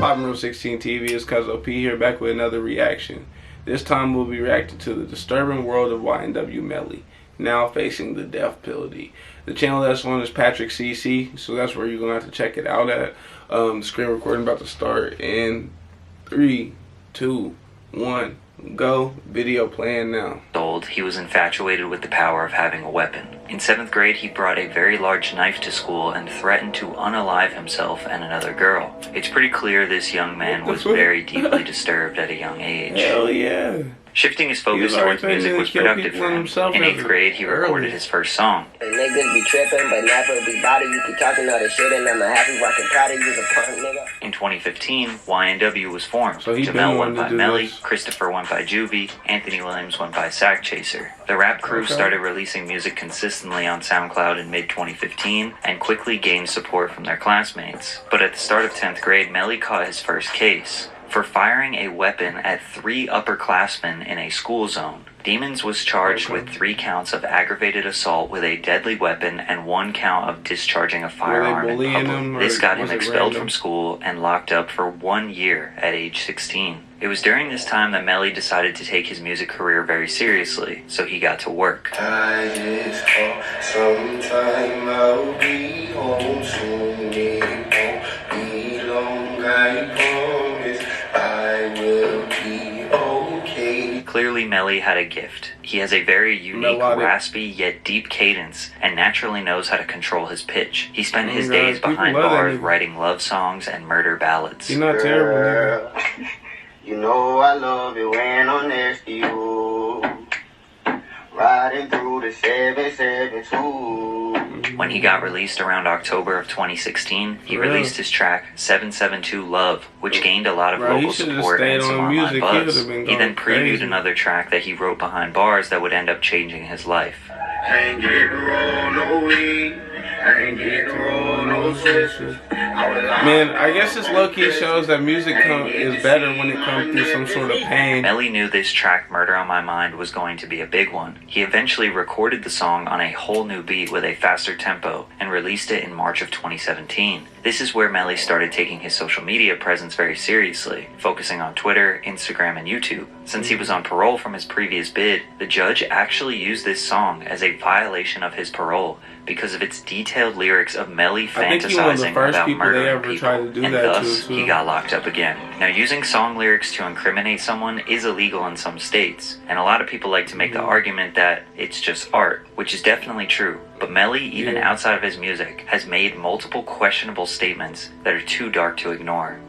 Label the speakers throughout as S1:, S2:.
S1: poppin' Real 16 TV? It's Cuzzo P here, back with another reaction. This time we'll be reacting to the disturbing world of YNW Melly, now facing the death penalty. The channel that's on is Patrick CC, so that's where you're gonna have to check it out at. The screen recording about to start in 3, 2, 1. Go. Video playing now.
S2: He was infatuated with the power of having a weapon. In 7th grade, he brought a very large knife to school and threatened to unalive himself and another girl. It's pretty clear this young man was very deeply disturbed at a young age.
S1: Hell yeah.
S2: Shifting his focus towards music was productive for him. In 8th grade, he recorded his first song.
S3: Niggas be tripping, but never be body. You keep talking all this shit, and I'm happy rockin' proud of you, a punk nigga.
S2: In 2015, YNW was formed.
S1: So
S2: Jamel went by Melly, Christopher went by Juvie, Anthony Williams went by Sack Chaser. The rap crew started releasing music consistently on SoundCloud in mid-2015 and quickly gained support from their classmates. But at the start of 10th grade, Melly caught his first case for firing a weapon at 3 upperclassmen in a school zone. Demons was charged with 3 counts of aggravated assault with a deadly weapon and 1 count of discharging a firearm in public. This got him expelled from school and locked up for 1 year at age 16. It was during this time that Melly decided to take his music career very seriously, so he got to work.
S4: Sometime I'll be home soon, it won't be long, I promise I will be okay.
S2: Clearly, Melly had a gift. He has a very unique, raspy, yet deep cadence, and naturally knows how to control his pitch. He spent his days behind bars writing love songs and murder ballads.
S1: He's not terrible, nigga.
S4: You know I love it when I'm next to you, riding through the 772.
S2: When he got released around October of 2016, he released his track 772 Love, which gained a lot of local support and some online buzz. He then previewed another track that he wrote behind bars that would end up changing his life.
S4: Ain't getting roll no weed, ain't getting roll no sisters.
S1: Man, I guess this low-key shows that music is better when it comes through some sort of pain.
S2: Melly knew this track, Murder on My Mind, was going to be a big one. He eventually recorded the song on a whole new beat with a faster tempo and released it in March of 2017. This is where Melly started taking his social media presence very seriously, focusing on Twitter, Instagram, and YouTube. Since he was on parole from his previous bid, the judge actually used this song as a violation of his parole because of its detailed lyrics of Melly fantasizing about murdering people, and thus he got locked up again. Now, using song lyrics to incriminate someone is illegal in some states, and a lot of people like to make the argument that it's just art, which is definitely true. But Melly, even outside of his music, has made multiple questionable statements that are too dark to ignore.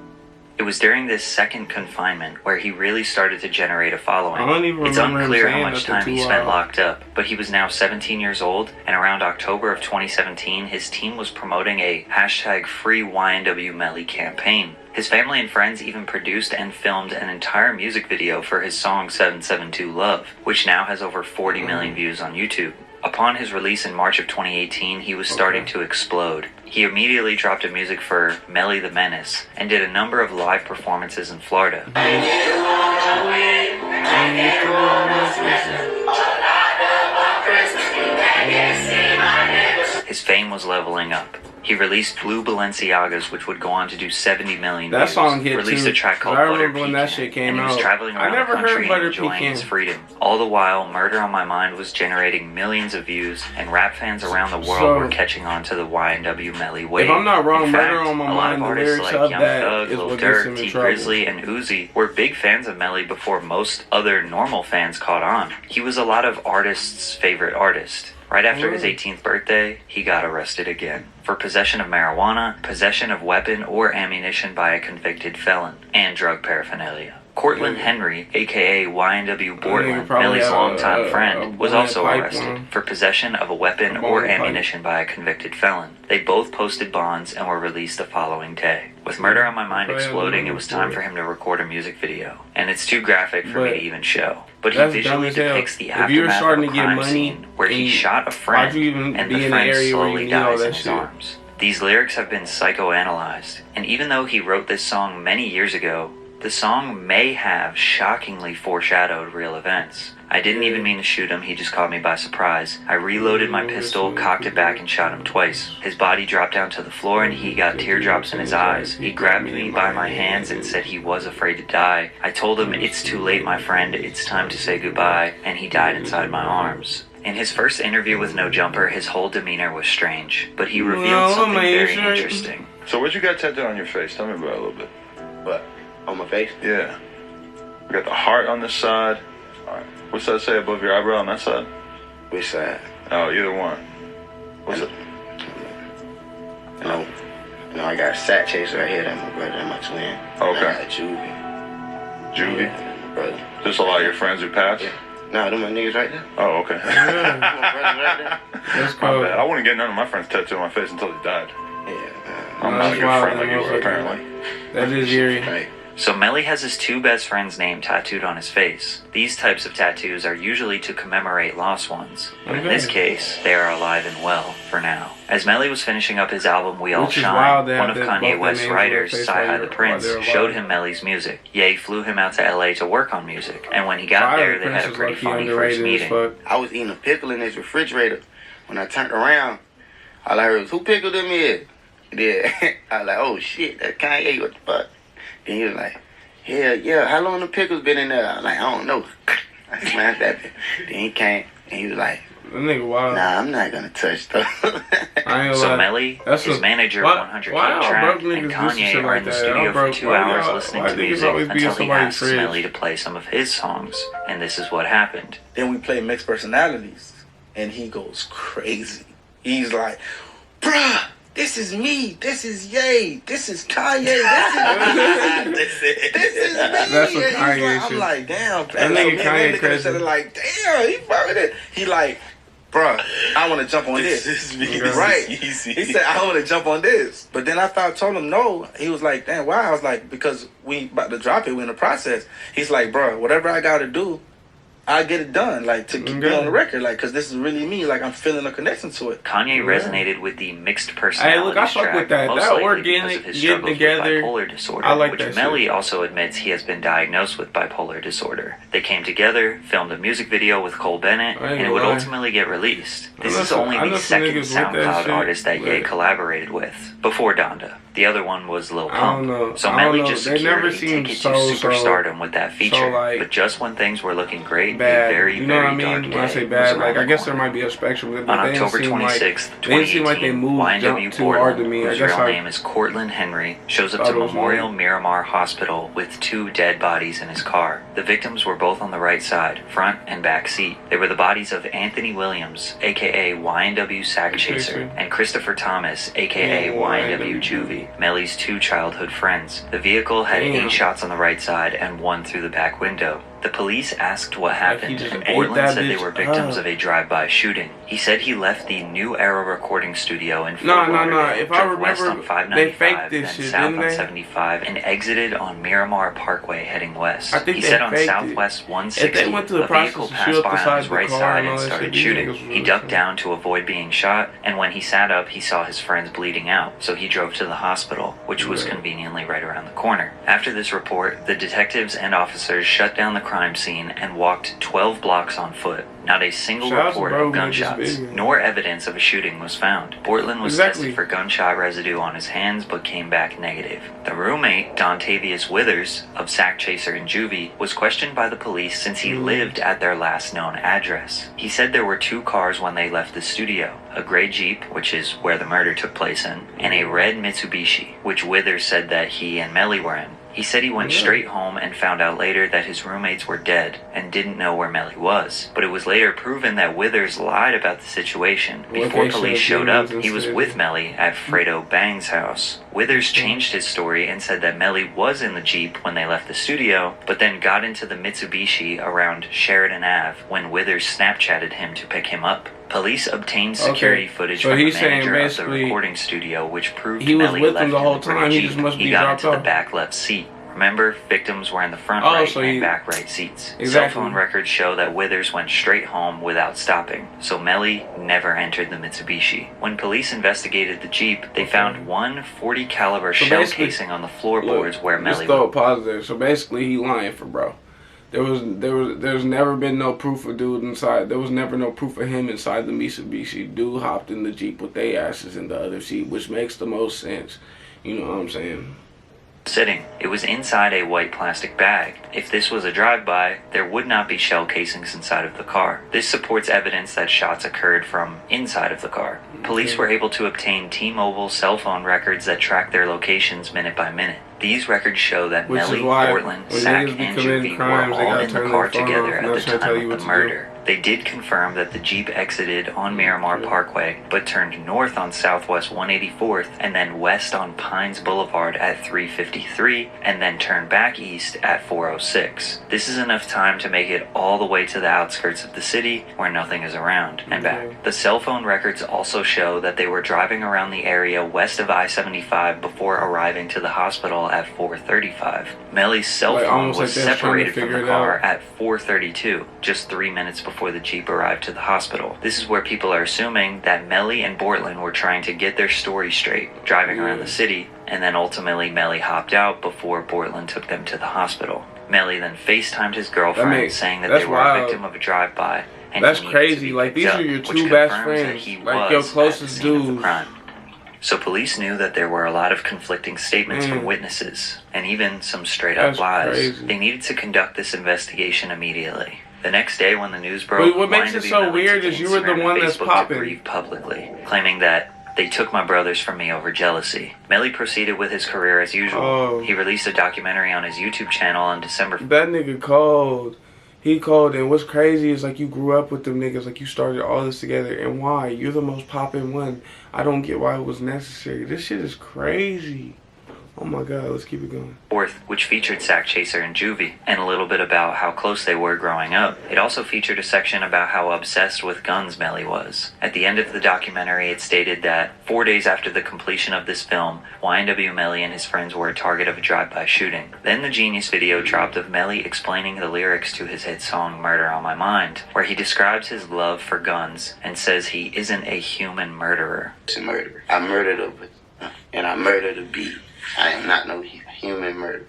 S2: It was during this second confinement where he really started to generate a following. It's unclear how much time he spent locked up, but he was now 17 years old, and around October of 2017, his team was promoting a #FreeYNWMelly campaign. His family and friends even produced and filmed an entire music video for his song 772 Love, which now has over 40 million views on YouTube. Upon his release in March of 2018, he was starting to explode. He immediately dropped a music for Melly the Menace and did a number of live performances in Florida. His fame was leveling up. He released Blue Balenciagas, which would go on to do 70 million views.
S1: That song hit
S2: released
S1: too.
S2: a track called
S1: I
S2: Butter
S1: remember when that shit came
S2: and he was
S1: out.
S2: traveling around the country and enjoying
S1: Pecan.
S2: his freedom. All the while, Murder on My Mind was generating millions of views, and rap fans around the world were catching on to the YNW Melly wave.
S1: If I'm not wrong,
S2: in fact,
S1: Murder on My Mind,
S2: a lot of artists like Young Thug, Lil Durk, T Grizzly, and Uzi were big fans of Melly before most other normal fans caught on. He was a lot of artists' favorite artist. Right after his 18th birthday, he got arrested again for possession of marijuana, possession of weapon or ammunition by a convicted felon, and drug paraphernalia. Cortland Henry, aka YNW Bortland, Melly's longtime friend, was also arrested for possession of a weapon or ammunition by a convicted felon. They both posted bonds and were released the following day. With Murder on My Mind exploding, it was time for him to record a music video, and it's too graphic for me to even show. But he visually depicts the aftermath of a crime scene where he shot a friend and the friend slowly dies in his arms. These lyrics have been psychoanalyzed, and even though he wrote this song many years ago, The song may have shockingly foreshadowed real events. I didn't even mean to shoot him, he just caught me by surprise. I reloaded my pistol, cocked it back, and shot him twice. His body dropped down to the floor and he got teardrops in his eyes. He grabbed me by my hands and said he was afraid to die. I told him, "It's too late, my friend, it's time to say goodbye," and he died inside my arms. In his first interview with No Jumper, his whole demeanor was strange, but he revealed something very interesting.
S5: So what you got tattooed on your face? Tell me about it a little bit.
S4: What? On my face?
S5: Yeah. We got the heart on this side. All right. What's that say above your eyebrow on that side?
S4: Which side?
S5: Oh, either one. What's it?
S4: No, I got a sack chaser right here. That's my brother and my twin.
S5: Okay.
S4: I got Juvie.
S5: Juvie?
S4: Yeah, my brother.
S5: Just a lot of your friends who passed?
S4: Yeah. No, them my niggas right there.
S5: Oh, okay.
S1: Yeah.
S4: My brother right there.
S1: That's
S5: My
S1: cool.
S5: bad. I wouldn't get none of my friends tattooed on my face until they died.
S4: Yeah.
S5: I'm not a good friend like you were, apparently.
S1: That is eerie.
S4: Right.
S2: So Melly has his two best friends' name tattooed on his face. These types of tattoos are usually to commemorate lost ones, but in this case, they are alive and well for now. As Melly was finishing up his album We All
S1: Which is wild,
S2: Shine,
S1: they
S2: one
S1: have
S2: of
S1: both
S2: Kanye
S1: their
S2: West's
S1: names on
S2: writers,
S1: their face
S2: Sci-Hi
S1: while
S2: the
S1: they're
S2: Prince,
S1: alive.
S2: showed him Melly's music. Ye flew him out to LA to work on music, and when he got
S1: Sci-Hi
S2: there,
S1: the
S2: they
S1: Prince
S2: had a
S1: is
S2: pretty
S1: low-key
S2: funny first
S1: underrated as
S2: meeting.
S1: fuck.
S4: I was eating a pickle in his refrigerator. When I turned around, all I heard was, "Who pickled them is?" Yeah. I was like, "Oh shit, that's Kanye, what the fuck?" Then he was like, "Hell yeah, how long the pickles been in there?" I was like, "I don't know." I smashed that bitch. Then he came and he was like,
S1: That nigga wild.
S4: "Nah, I'm not gonna touch those."
S1: I ain't
S2: So
S1: lie.
S2: Melly,
S1: That's
S2: his
S1: a-
S2: manager,
S1: why-
S2: 100K
S1: why y'all
S2: Track,
S1: broke
S2: and
S1: niggas do some
S2: Kanye
S1: shit
S2: are
S1: like
S2: in the
S1: that?
S2: studio
S1: Y'all
S2: for
S1: broke-
S2: 2
S1: why
S2: hours
S1: y'all-
S2: listening
S1: why
S2: to
S1: niggas
S2: music
S1: always be in
S2: until he
S1: somebody's
S2: asks
S1: fridge?
S2: Melly to play some of his songs, and this is what happened.
S6: Then we play mixed personalities, and he goes crazy. He's like, "Bruh, this is me. This is Ye. This is Kanye. This is me."
S1: That's what
S6: And he's
S1: Kanye
S6: like, I'm
S1: shit.
S6: like, "Damn."
S1: That nigga Kanye crazy.
S6: Said it like, "Damn, he fucking it." He like, "Bruh, I want to jump on this."
S5: is me.
S6: Right.
S5: Easy.
S6: He said, "I want to jump on this." But then after I told him no, he was like, "Damn, why?" I was like, "Because we about to drop it. We in the process." He's like, "Bro, whatever I got to do, I get it done. Like to get
S1: Okay.
S6: on the record. Like, cause this is really me. Like I'm feeling a connection to it."
S2: Kanye resonated with the mixed personalities
S1: I fuck
S2: track,
S1: with that.
S2: most
S1: That
S2: likely
S1: organic
S2: because of his
S1: getting
S2: struggles
S1: together,
S2: with bipolar disorder,
S1: I like
S2: which
S1: that
S2: Melly
S1: shit.
S2: also admits he has been diagnosed with bipolar disorder. They came together, filmed a music video with Cole Bennett,
S1: I ain't
S2: and it would
S1: gonna lie.
S2: ultimately get released.
S1: I
S2: This
S1: know
S2: is
S1: some-
S2: only
S1: I know
S2: the
S1: some
S2: second
S1: niggas with that
S2: SoundCloud
S1: shit,
S2: artist that Ye
S1: but-
S2: collaborated with, before Donda. The other one was Lil
S1: I don't
S2: Pump.
S1: know.
S2: So
S1: I
S2: Melly
S1: don't know.
S2: just
S1: They
S2: secured
S1: never
S2: a
S1: seemed
S2: ticket
S1: so,
S2: to superstardom with that feature.
S1: like,
S2: but just when things were looking great,
S1: bad.
S2: a very,
S1: You know what I
S2: very dark
S1: mean?
S2: day
S1: When I say
S2: was
S1: bad,
S2: around
S1: like
S2: the
S1: I guess
S2: corner.
S1: there might be a spectrum, but
S2: On
S1: they didn't
S2: October
S1: seem like
S2: 26th,
S1: they didn't seem like they
S2: 2018,
S1: moved
S2: YNW
S1: jump too hard to me. I
S2: whose
S1: guess
S2: real
S1: I
S2: name is Cortland Henry, shows up
S1: thought
S2: to
S1: it was
S2: Memorial
S1: more.
S2: Miramar Hospital with 2 dead bodies in his car. The victims were both on the right side, front and back seat. They were the bodies of Anthony Williams, aka YNW Sack Chaser, and Christopher Thomas, aka YNW Juvie, Melly's 2 childhood friends. The vehicle had
S1: Damn.
S2: 8 shots on the right side and 1 through the back window. The police asked what happened,
S1: just
S2: and
S1: ate
S2: Portland
S1: that
S2: said they
S1: bitch
S2: were victims
S1: up.
S2: of a drive-by shooting. He said he left the New Era recording studio in Fort
S1: No.
S2: Lauderdale,
S1: If I
S2: drove west
S1: remember,
S2: on 595,
S1: they faked this
S2: then
S1: shit,
S2: south
S1: didn't
S2: on
S1: they?
S2: 75, and exited on Miramar Parkway heading west.
S1: I think
S2: He
S1: they
S2: said on
S1: faked it.
S2: Southwest
S1: If
S2: 160,
S1: they went through the
S2: a
S1: process
S2: vehicle
S1: to
S2: passed
S1: shoot up
S2: by
S1: the
S2: on
S1: side
S2: his
S1: of the
S2: right
S1: car
S2: side
S1: and all
S2: and
S1: that
S2: started
S1: shit, these
S2: shooting.
S1: niggas
S2: He
S1: was
S2: ducked
S1: okay.
S2: down to avoid being shot, and when he sat up, he saw his friends bleeding out, so he drove to the hospital, which was
S1: Right.
S2: conveniently right around the corner. After this report, the detectives and officers shut down the crime scene and walked 12 blocks on foot. Not a single
S1: Shout out to
S2: report
S1: bro
S2: of
S1: who made this
S2: gunshots,
S1: video.
S2: nor evidence of a shooting was found. Portland was
S1: Exactly.
S2: tested for gunshot residue on his hands, but came back negative. The roommate, Dontavius Withers, of Sack Chaser and Juvie, was questioned by the police since he lived at their last known address. He said there were 2 cars when they left the studio, a gray Jeep, which is where the murder took place in, and a red Mitsubishi, which Withers said that he and Melly were in. He said he went straight home and found out later that his roommates were dead and didn't know where Melly was. But it was later proven that Withers lied about the situation. Before
S1: they
S2: police
S1: showed
S2: showed up,
S1: videos
S2: he was
S1: instead.
S2: with Melly at Fredo Bang's house. Withers changed his story and said that Melly was in the Jeep when they left the studio, but then got into the Mitsubishi around Sheridan Ave when Withers Snapchatted him to pick him up. Police obtained security footage
S1: So
S2: from the
S1: he's saying
S2: manager of the
S1: basically
S2: recording studio, which proved
S1: he was
S2: Melly
S1: with
S2: left
S1: him the
S2: in
S1: whole
S2: the gray
S1: time, he
S2: Jeep.
S1: just must be
S2: He got
S1: dropped
S2: into the
S1: off.
S2: back left seat. Remember, victims were in the front
S1: Oh,
S2: right
S1: so
S2: and
S1: he-
S2: back right seats.
S1: Exactly.
S2: Cell phone records show that Withers went straight home without stopping, so Melly never entered the Mitsubishi. When police investigated the Jeep, they found one .40 caliber
S1: So
S2: shell
S1: basically-
S2: casing on the floorboards where
S1: Just
S2: Melly
S1: throw
S2: was.
S1: a pause there. So basically, he lying for bro. There's never been no proof of dude inside. There was never no proof of him inside the Mitsubishi. Dude hopped in the Jeep with their asses in the other seat, which makes the most sense. You know what I'm saying?
S2: Sitting. It was inside a white plastic bag. If this was a drive-by, there would not be shell casings inside of the car. This supports evidence that shots occurred from inside of the car. Police were able to obtain T-Mobile cell phone records that track their locations minute by minute. These records show that
S1: Which is
S2: Melly,
S1: why
S2: Portland,
S1: when
S2: Sack,
S1: niggas be
S2: and
S1: committing
S2: Juvie
S1: crimes,
S2: were
S1: they
S2: all
S1: gotta
S2: in the
S1: turn
S2: car
S1: their phone
S2: together
S1: off,
S2: at
S1: not
S2: the
S1: trying to tell
S2: time
S1: you
S2: of
S1: what
S2: the
S1: to do.
S2: murder. They did confirm that the Jeep exited on Miramar Parkway, but turned north on Southwest 184th and then west on Pines Boulevard at 353, and then turned back east at 406. This is enough time to make it all the way to the outskirts of the city where nothing is around, and back. The cell phone records also show that they were driving around the area west of I-75 before arriving to the hospital at 435. Melly's cell
S1: Like,
S2: phone
S1: almost
S2: was
S1: like they was trying to
S2: separated from
S1: figure
S2: the
S1: it
S2: car
S1: out.
S2: at 432, just 3 minutes before the Jeep arrived to the hospital. This is where people are assuming that Melly and Bortland were trying to get their story straight, driving around the city, and then ultimately Melly hopped out before Bortland took them to the hospital. Melly then FaceTimed his girlfriend, saying that
S1: that's
S2: they were
S1: wild.
S2: a victim of a drive-by. And
S1: That's
S2: he needed to
S1: crazy.
S2: be
S1: Like,
S2: picked
S1: these
S2: up,
S1: are your
S2: which
S1: two best
S2: confirms that
S1: friends.
S2: he
S1: Like, your
S2: was at the
S1: closest
S2: scene of the
S1: dudes.
S2: crime. So police knew that there were a lot of conflicting statements
S1: Mm.
S2: from witnesses, and even some straight-up
S1: That's
S2: lies.
S1: crazy.
S2: They needed to conduct this investigation immediately. The next day when the news broke,
S1: But what makes it
S2: YNW
S1: so
S2: Melly
S1: weird
S2: took
S1: is
S2: to
S1: you were the
S2: Instagram and
S1: one that's
S2: Facebook
S1: popping.
S2: to grieve publicly, claiming that they took my brothers from me over jealousy. Melly proceeded with his career as usual.
S1: Oh.
S2: He released a documentary on his YouTube channel on December
S1: That nigga cold. He cold, and what's crazy is like you grew up with them niggas, like you started all this together, and why? You're the most poppin' one. I don't get why it was necessary. This shit is crazy. Oh my god, let's keep it going.
S2: 4th, which featured Sack Chaser and Juvie, and a little bit about how close they were growing up. It also featured a section about how obsessed with guns Melly was. At the end of the documentary, it stated that 4 days after the completion of this film, YNW Melly and his friends were a target of a drive-by shooting. Then the Genius video dropped of Melly explaining the lyrics to his hit song Murder on My Mind, where he describes his love for guns and says he isn't a human murderer.
S4: It's a murderer. I murdered a and I murdered a bee. I am not no human murderer.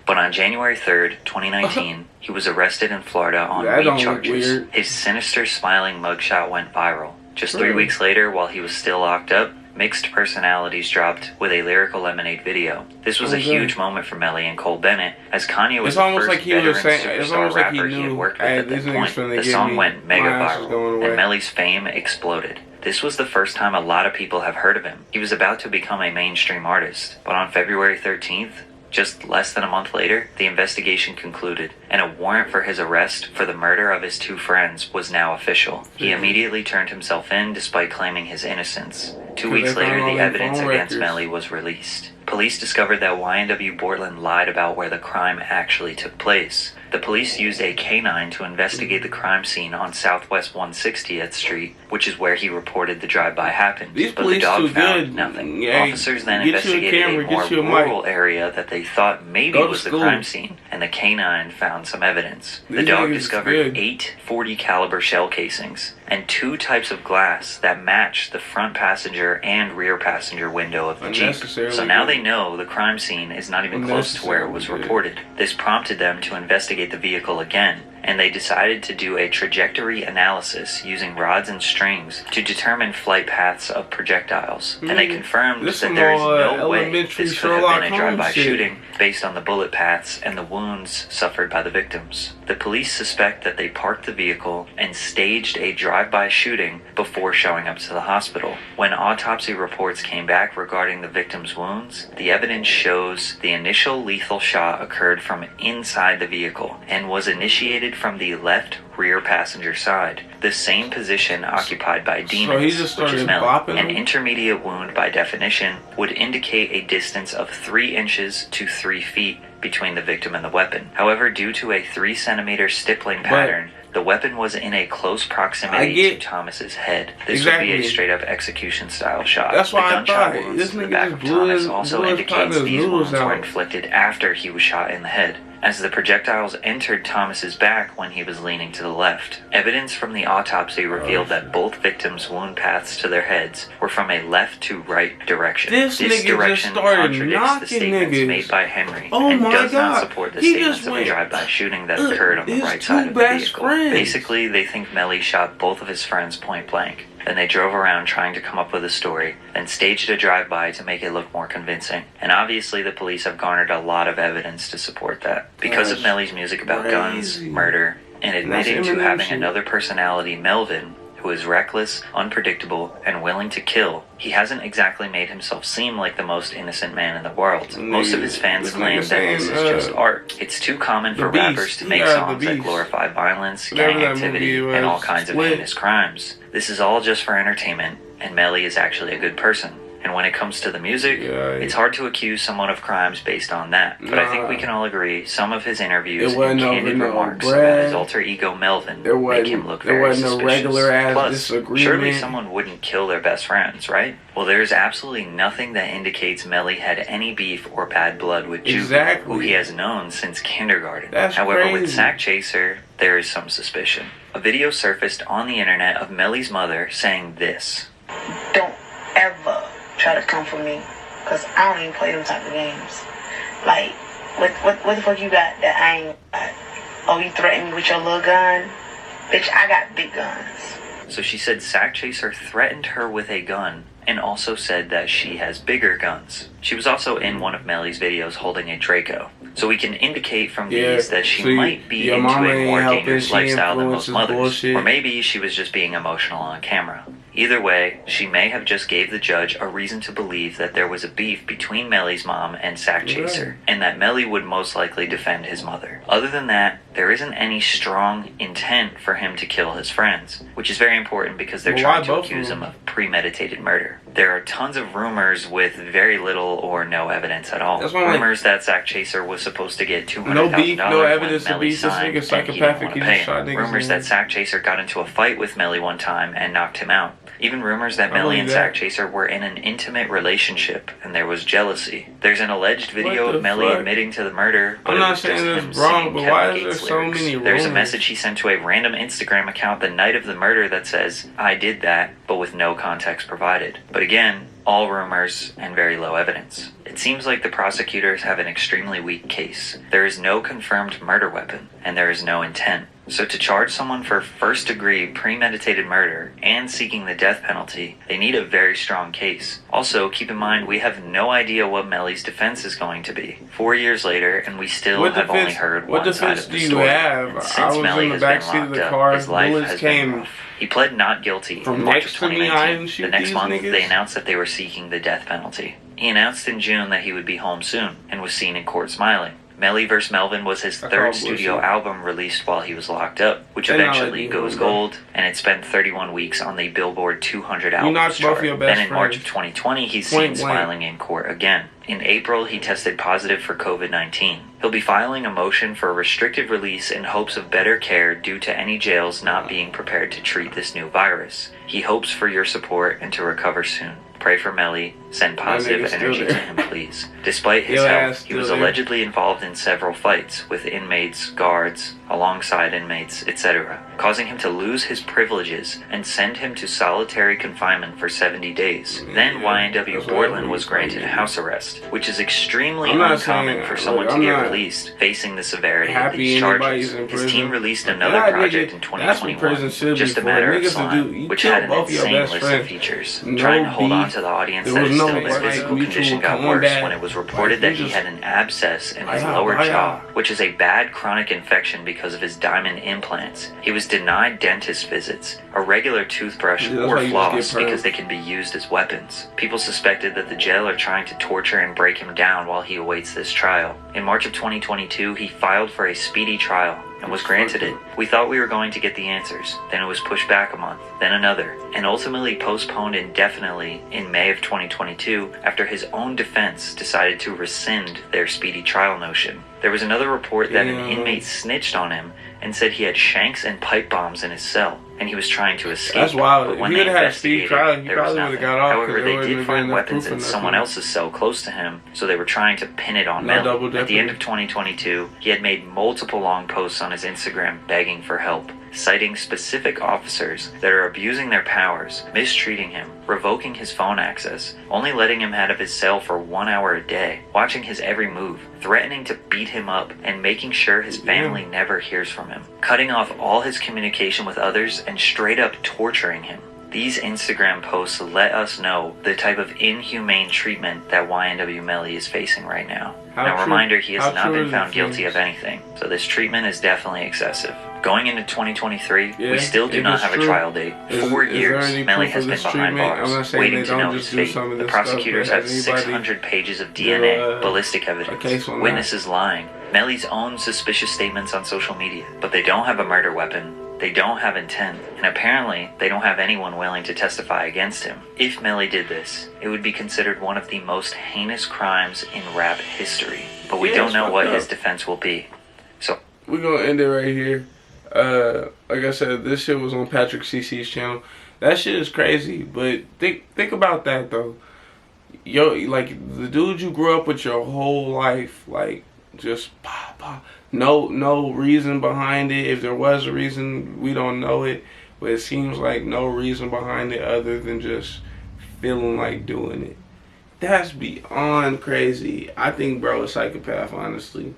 S2: But on January 3rd, 2019, he was arrested in Florida on
S1: That
S2: weed
S1: don't look
S2: charges.
S1: weird.
S2: His sinister smiling mugshot went viral. Just 3
S1: Really?
S2: weeks later, while he was still locked up, Mixed Personalities dropped with a Lyrical Lemonade video. This was a
S1: Okay.
S2: huge moment for Melly and Cole Bennett, as Kanye was
S1: It's
S2: the
S1: almost
S2: first
S1: like he was
S2: veteran
S1: saying- it's
S2: superstar
S1: almost like he
S2: rapper he had
S1: knew,
S2: worked with
S1: hey,
S2: at
S1: these
S2: that
S1: niggas
S2: point.
S1: finna
S2: The
S1: get
S2: song
S1: me.
S2: went mega
S1: My ass is going
S2: viral,
S1: away.
S2: and Melly's fame exploded. This was the first time a lot of people have heard of him. He was about to become a mainstream artist, but on February 13th, just less than a month later, the investigation concluded, and a warrant for his arrest for the murder of his two friends was now official. He immediately turned himself in despite claiming his innocence. 2 weeks
S1: they found
S2: later,
S1: all
S2: the
S1: them
S2: evidence
S1: phone
S2: against
S1: records.
S2: Melly was released. Police discovered that YNW Bortland lied about where the crime actually took place. The police used a canine to investigate the crime scene on Southwest 160th Street, which is where he reported the drive-by happened.
S1: These
S2: but
S1: police
S2: the dog
S1: too
S2: found
S1: good.
S2: nothing.
S1: Yeah,
S2: Officers then
S1: get you a
S2: investigated
S1: camera,
S2: a
S1: get
S2: more
S1: you a mic.
S2: rural area that they thought maybe
S1: Go to
S2: was the
S1: school.
S2: crime scene, and the canine found some evidence. The
S1: These
S2: dog
S1: niggas is
S2: discovered
S1: good.
S2: 8 .40 caliber shell casings and 2 types of glass that matched the front passenger and rear passenger window of the Jeep.
S1: Unnecessarily
S2: So now
S1: good.
S2: they know the crime scene is not even close to where it was
S1: Unnecessarily good.
S2: reported. This prompted them to investigate the vehicle again, and they decided to do a trajectory analysis using rods and strings to determine flight paths of projectiles. And they confirmed
S1: This
S2: that
S1: some
S2: there is
S1: more,
S2: no way
S1: elementary
S2: this could have
S1: Sherlock
S2: been a drive-by
S1: Holmes shit.
S2: shooting based on the bullet paths and the wounds suffered by the victims. The police suspect that they parked the vehicle and staged a drive-by shooting before showing up to the hospital. When autopsy reports came back regarding the victims' wounds, the evidence shows the initial lethal shot occurred from inside the vehicle and was initiated from the left rear passenger side, the same position occupied by Demons,
S1: he just
S2: which is
S1: started
S2: Melly.
S1: bopping
S2: An
S1: him?
S2: intermediate wound, by definition, would indicate a distance of 3 inches to 3 feet between the victim and the weapon. However, due to a 3 centimeter stippling pattern, The weapon was in a close proximity to Thomas's head. This would be a straight-up execution-style shot.
S1: That's why
S2: the gunshot
S1: I thought
S2: wounds
S1: this
S2: to the
S1: nigga
S2: back
S1: just
S2: of Thomas also
S1: blew his
S2: indicates these wounds were
S1: out.
S2: inflicted after he was shot in the head, as the projectiles entered Thomas's back when he was leaning to the left. Evidence from the autopsy revealed that both victims' wound paths to their heads were from a left to right direction.
S1: This nigga
S2: direction
S1: just started
S2: contradicts
S1: knocking
S2: the statements
S1: niggas.
S2: made by Henry
S1: Oh
S2: and
S1: my
S2: does not
S1: God.
S2: support the
S1: He
S2: statements
S1: just
S2: of a
S1: went,
S2: drive-by shooting that occurred on the
S1: his
S2: right
S1: two
S2: side of the
S1: best
S2: vehicle.
S1: friends.
S2: Basically, they think Melly shot both of his friends point blank. Then they drove around trying to come up with a story, then staged a drive-by to make it look more convincing. And obviously the police have garnered a lot of evidence to support that. Because of Melly's music about guns, murder, and admitting to having another personality, Melvin, who is reckless, unpredictable, and willing to kill, he hasn't exactly made himself seem like the most innocent man in the world. Most of his fans claim that this is just art. It's too common for rappers to make songs that glorify violence, gang activity, and all kinds of heinous crimes. This is all just for entertainment, and Melly is actually a good person. And when it comes to the music, it's hard to accuse someone of crimes based on that. But I think we can all agree some of his interviews and candid remarks about his alter ego Melvin make him look very suspicious. Plus, surely someone wouldn't kill their best friends, right? Well, there's absolutely nothing that indicates Melly had any beef or bad blood with Juby, who he has known since kindergarten. However, with Sack Chaser, there is some suspicion. A video surfaced on the internet of Melly's mother saying this:
S7: "Don't ever try to come for me, because I don't even play them type of games. Like, what the fuck you got that I ain't got? Oh, you threaten me with your little gun? Bitch, I got big guns."
S2: So she said Sack Chaser threatened her with a gun, and also said that she has bigger guns. She was also in one of Melly's videos holding a Draco. So we can indicate from these that she might be into a more dangerous lifestyle than most mothers. Or maybe she was just being emotional on camera. Either way, she may have just gave the judge a reason to believe that there was a beef between Melly's mom and Sack Chaser, and that Melly would most likely defend his mother. Other than that, there isn't any strong intent for him to kill his friends, which is very important because they're trying to accuse him of premeditated murder. There are tons of rumors with very little or no evidence at all. Rumors that Sack Chaser was supposed to get $200,000 when Melly signed and he didn't want to pay him. Rumors that Sack Chaser got into a fight with Melly one time and knocked him out. Even rumors that Melly and Sack Chaser were in an intimate relationship and there was jealousy. There's an alleged video of Melly admitting to the murder, but it was just him singing Kevin Gates lyrics. There's a message he sent to a random Instagram account the night of the murder that says, "I did that," but with no context provided. But again, all rumors and very low evidence. It seems like the prosecutors have an extremely weak case. There is no confirmed murder weapon, and there is no intent. So to charge someone for first-degree premeditated murder and seeking the death penalty, they need a very strong case. Also, keep in mind, we have no idea what Melly's defense is going to be. 4 years later, and we still have only heard one side of the story. And since Melly has been locked up, his life has been rough. He pled not guilty in March of 2019. The next month, they announced that they were seeking the death penalty. He announced in June that he would be home soon, and was seen in court smiling. Melly vs. Melvin was his third studio album released while he was locked up, which eventually goes gold, and it spent 31 weeks on the Billboard 200 albums chart. Then in March of 2020, he's seen smiling in court again. In April, he tested positive for COVID-19. He'll be filing a motion for restricted release in hopes of better care due to any jails not being prepared to treat this new virus. He hopes for your support and to recover soon. Pray for Melly. Send positive energy to him, please. Despite his health, he was allegedly involved in several fights with inmates, guards, alongside inmates, etc., causing him to lose his privileges and send him to solitary confinement for 70 days. Then YNW Portland was granted house arrest, which is extremely uncommon for someone to get released, facing the severity of these charges. His team released another project in 2021, Just a Matter of Slime, which had an insane list of features. Trying to hold on to the audience that is still, his physical condition got worse when it was reported that he had an abscess in his lower jaw, which is a bad chronic infection because of his diamond implants. He was denied dentist visits, a regular toothbrush, or floss because they can be used as weapons. People suspected that the jail are trying to torture and break him down while he awaits this trial. In March of 2022, he filed for a speedy trial, and was granted it. We thought we were going to get the answers, then it was pushed back a month, then another, and ultimately postponed indefinitely in May of 2022 after his own defense decided to rescind their speedy trial notion. There was another report that an inmate snitched on him and said he had shanks and pipe bombs in his cell, and he was trying to escape.
S1: That's wild.
S2: But when
S1: If
S2: they
S1: he would have had a speedy
S2: investigated,
S1: trial, he
S2: there was
S1: probably would
S2: nothing.
S1: have got off.
S2: However, they did find weapons in
S1: in
S2: someone else's cell close to him, so they were trying to pin it on
S1: No
S2: Melly.
S1: double
S2: At the end
S1: jeopardy.
S2: of 2022, he had made multiple long posts on his Instagram begging for help, citing specific officers that are abusing their powers, mistreating him, revoking his phone access, only letting him out of his cell for 1 hour a day, watching his every move, threatening to beat him up, and making sure his family never hears from him, cutting off all his communication with others, and straight up torturing him. These Instagram posts let us know the type of inhumane treatment that YNW Melly is facing right now. Now, reminder, he has not been found guilty of anything, so this treatment is definitely excessive. Going into 2023, we still do not have a trial date. 4 years, Melly has been behind bars, waiting to know his fate. The prosecutors have 600 pages of DNA, ballistic evidence, witnesses lying, Melly's own suspicious statements on social media, but they don't have a murder weapon. They don't have intent, and apparently they don't have anyone willing to testify against him. If Melly did this, it would be considered one of the most heinous crimes in rap history, but we don't know what his defense will be. So
S1: we're gonna end it right here. Like I said, this shit was on Patrick CC's channel. That shit is crazy, but think about that though. Yo, like the dude you grew up with your whole life, like just no reason behind it. If there was a reason, we don't know it, but it seems like no reason behind it other than just feeling like doing it. That's beyond crazy. I think bro is a psychopath, honestly,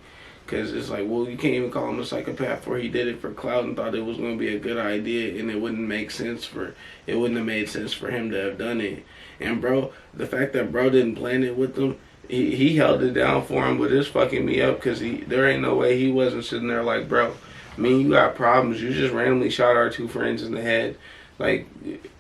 S1: because it's like, well, you can't even call him a psychopath for he did it for clout and thought it was going to be a good idea, and it wouldn't have made sense for him to have done it. And bro, the fact that bro didn't plan it with them, he held it down for him, but it's fucking me up because there ain't no way he wasn't sitting there like, bro, I mean, you got problems. You just randomly shot our two friends in the head. Like,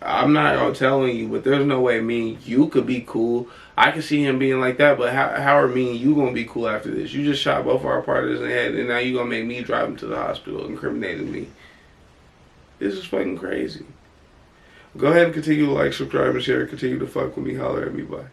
S1: I'm not telling you, but there's no way me and you could be cool. I can see him being like that, but how are me and you gonna be cool after this? You just shot both of our partners in the head, and now you gonna make me drive him to the hospital, incriminating me. This is fucking crazy. Go ahead and continue to like, subscribe, and share. Continue to fuck with me. Holler at me. Bye.